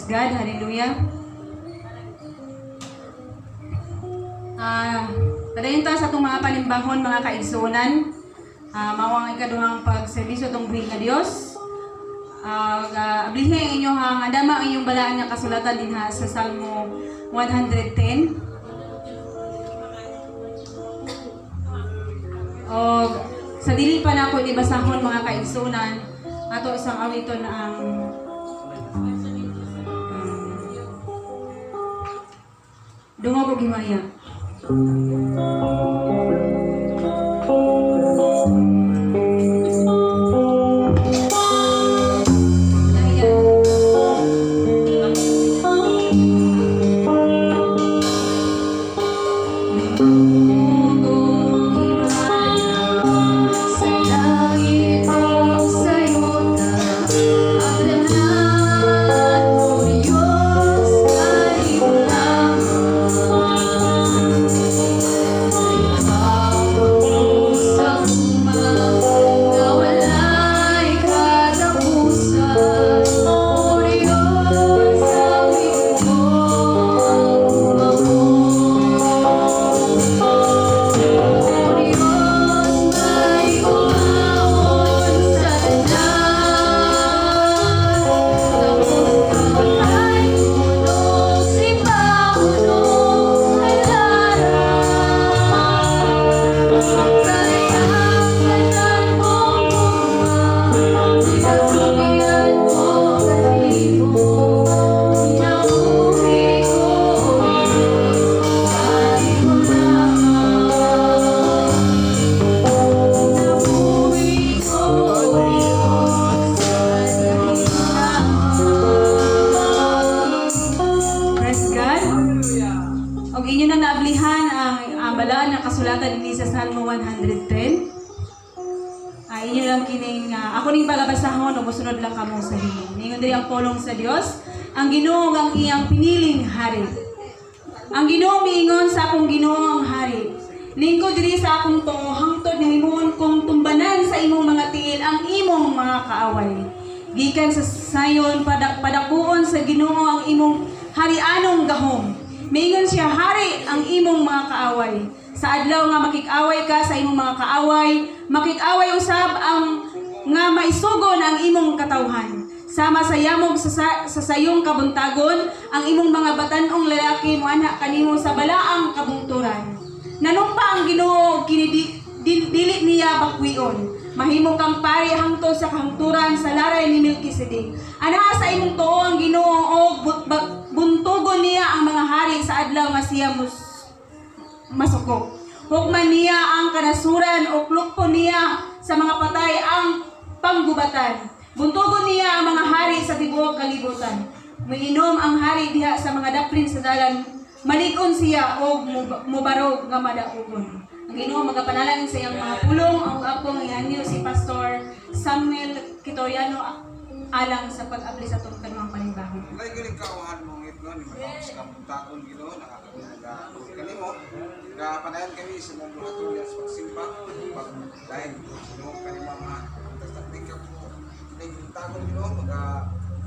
God, hallelujah. Padayon ta sa itong mga panimbahon, mga kaigsunan. Mawang ikaduhang pagservisyo itong buhay nga Diyos. Ablihin ang inyong andama ang inyong balaan nga kasulatan din sa Salmo 110. O sa dili pa na ako ibasahon mga kaigsunan, ato isang awiton ang dungo ko gimaya. Kasulatan ni sa Salmo 110. Inyo lang kining ako ning palabasahon o musunod lang kamo sa hiling. Ningon diri ang pulong sa Dios, ang Ginoo ang iyang piniling hari. Ang Ginoo miingon sa akong Ginoo ang hari. Lingkod diri sa akong tungo hangtod nga himuon kong tumbanan sa imong mga tiil ang imong mga kaaway. Gikan sa sayon padakuon sa Ginoo ang imong harianong gahom. Miingon siya, hari ang imong mga kaaway. Sa adlaw nga makik-away ka sa imong mga kaaway, makik-away usab ang nga maisugon ang imong katawhan. Sama sa yamog sa sayong kabuntagon, ang imong mga batan-ong lalaki moanha kanimo sa balaang kabungturan. Nanumpa ang Ginoo kini dili niya bakwion. Mahimo kang pari hangtod sa kahungturan sa laray ni Melkisedek. Ana sa imong tuo ang Ginoo og buntugon niya ang mga hari sa adlaw nga siya masukok. Hukman niya ang kanasuran o klukpo niya sa mga patay ang panggubatan. Buntugon niya ang mga hari sa tibuok kalibutan. Miinom ang hari diha sa mga daplin sa dalan. Malig-on siya o mubarog nga madaugon. Ang Ginoo magapanalangin sa iyang mga pulong ang akong ihanyo si Pastor Samuel Kitoriano alang sa pag-abli sa itong kanungang panibahon. Lagi galing kauhan mong ito, ni matapos kang puntakon Ginoo, nakakapagod kanimo. Panayan kami sa mga mga tuyas pagsimpa, dahil Ginoo kanimo mga tastakting ka po. Puntakon Ginoo,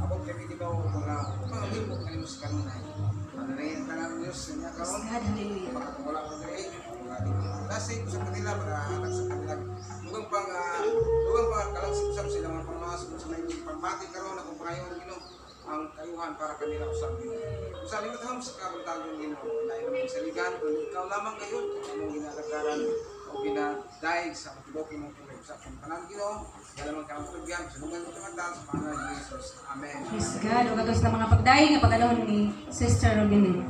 abot kami Ginoo, mga libot kanimo sa kanunay. Pananayin ka ng Diyos sa niya karon. Wala ko diri, mga lasing sa kanila, mga anak sa kanila. Lugang pang kalagsip-sap sila mga pangmasok sa may pagmati karon akong pangayon Ginoo ang kayuhan para kanila usab. Usab mo tahom sa kabantagong Ginoo, lain naman sa ligan, kung ikaw lamang ngayon kung imong ginalagaran o ginadaig sa patibok imong tuloy sa pangalan Ginoo, dalamang ka ang tugyan, sunungan mo tumantal sa pangalan ni Jesus. Amen. Praise God. O katos na mga pagdaing nga pagkalahon ni Sister Robin.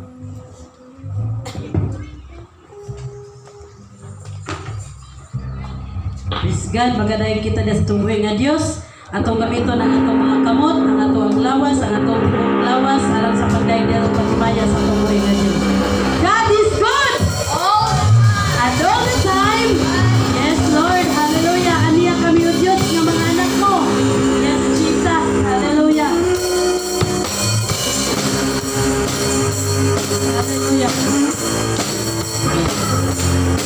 Praise God, magadayon kita sa tunggoy nga Dios. Atong gamiton ang atong mga kamot, ang atong lawas, ang atong lawas alang sa pagdaing diha sa pagmaya sa tunggoy nga Dios. God is good at all the time. Yes, Lord. Hallelujah. Aniya kami o Diyos ng mga anak mo. Yes, Jesus. Hallelujah. Hallelujah.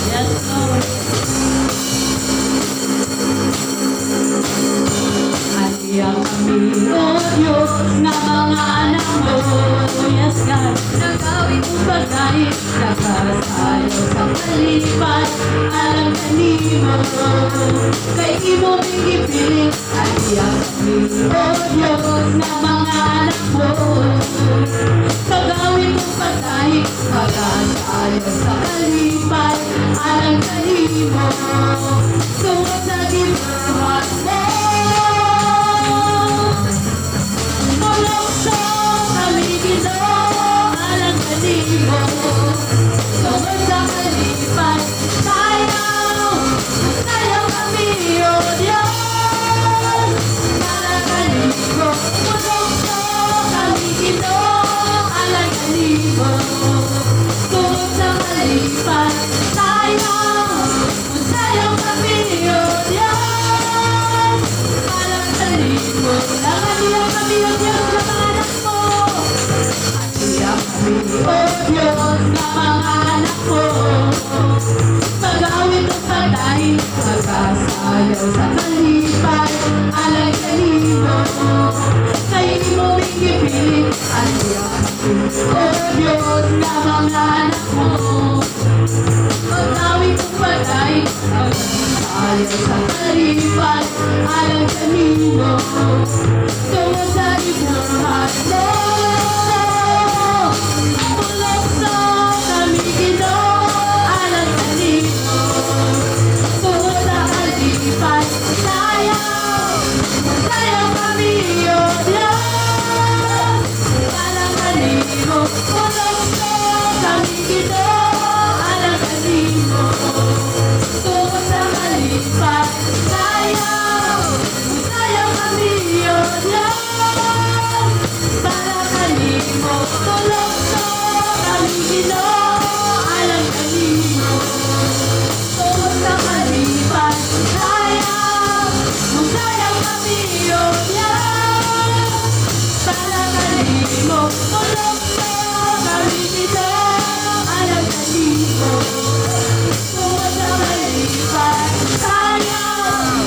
Yes, Lord. Aniya kami o Diyos ng mga anak mo. dahil nakasayo sa kalipay alang kanimo kay imo ipiling at iyang kami o Diyos na mga anak mo kagawin kong patay pagkasayo sa kalipay alang kanimo tungkol sa gibuhat mo Mulokso kami Ginoo alang kanimo tungkol sa kalipay sayaw kami o Diyos para kanimo Mulokso kami Ginoo alang kanimo tungkol sa kalipay sayaw kami o Diyos para kanimo Iyak kami o Diyos na mga anak mo Iyak kami o Diyos na mga anak mo Magawin ang pagdahil Magkasayaw sa kalipay Alay kanino Kay mo ikipilit At iyak kami o Diyos na mga anak mo Magawin ang pagdahil Magkasayaw sa kalipay Alay kanino Tungkol sa ibuhat mo Mulokso kami Ginoo alang kanimo Tungkol sa kalipay sayaw kami o Diyos alang kanimo Mulokso kami Ginoo alang kanimo Tungkol sa kalipay sayaw kami o Diyos para kanimo Mulokso kami Ginoo alang kanimo tungkol sa kalipay sayaw kami o Diyos para kanimo Mulokso kami Ginoo alang kanimo tungkol sa kalipay sayaw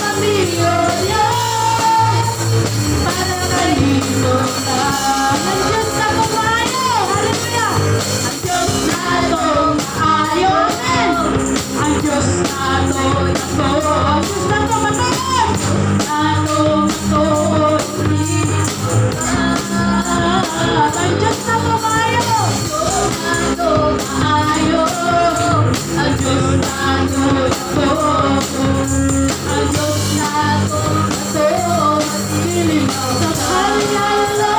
kami o Diyos para kanino ang Diyos na kumayo hallelujah ang Diyos na itong maayo amen ang Diyos na itong ito ang Diyos na itong mataon ang Diyos na kumayo ang Diyos na ito ang Diyos na ito dilimaw sa kalalo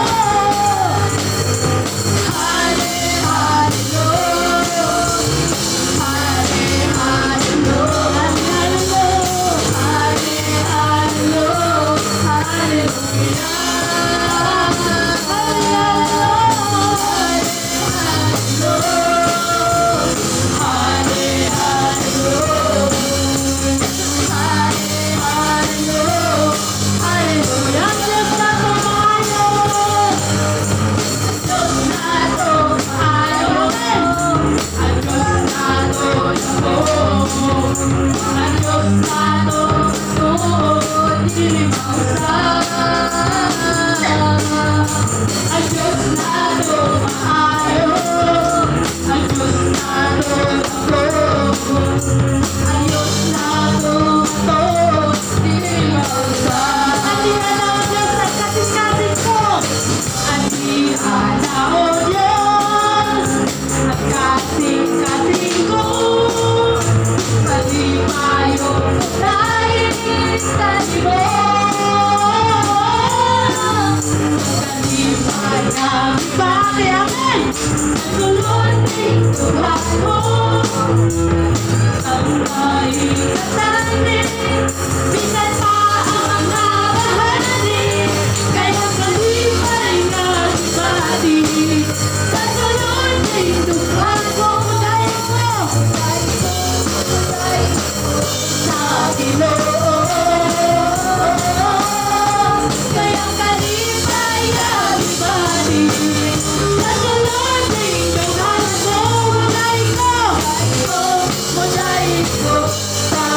Sa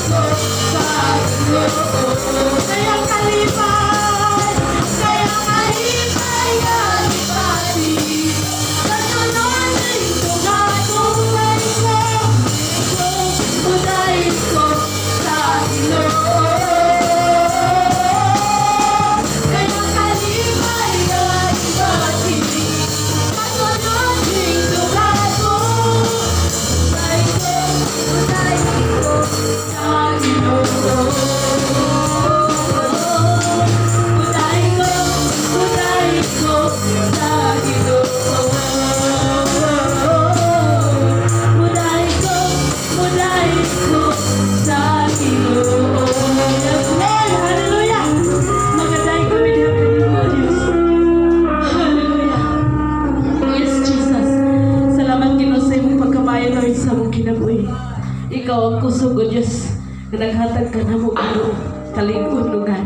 ko sa Ginoo. Kaya kalipay, kaya kalipay, kalipati. Kasunod ito nga buhay ko, uday ko sa Ginoo. Kaya kalipay, kalipati. Kasunod ito nga buhay ko, uday ko sa Ginoo. Uday ko sa Ginoo. Uday ko sa Ginoo. Amen. Hallelujah. Magaday kami diha kanimo, Diyos. Hallelujah. Yes, Jesus. Salamat Ginoo sa imong pagkamayo, Lord, sa among kinabuhi. Ikaw ang kusog, O Diyos, na naghatag ka na mo Ginoo, kalig-on lugar.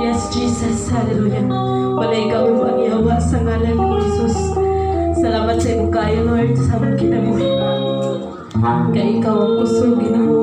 Yes, Jesus. Hallelujah. Wala ikaw ang iyawa sa ngalan ni Jesus. Salamat sa imong kayo, Lord, sa among kinabuhi. Kaya ikaw ang kusog, Ginoo.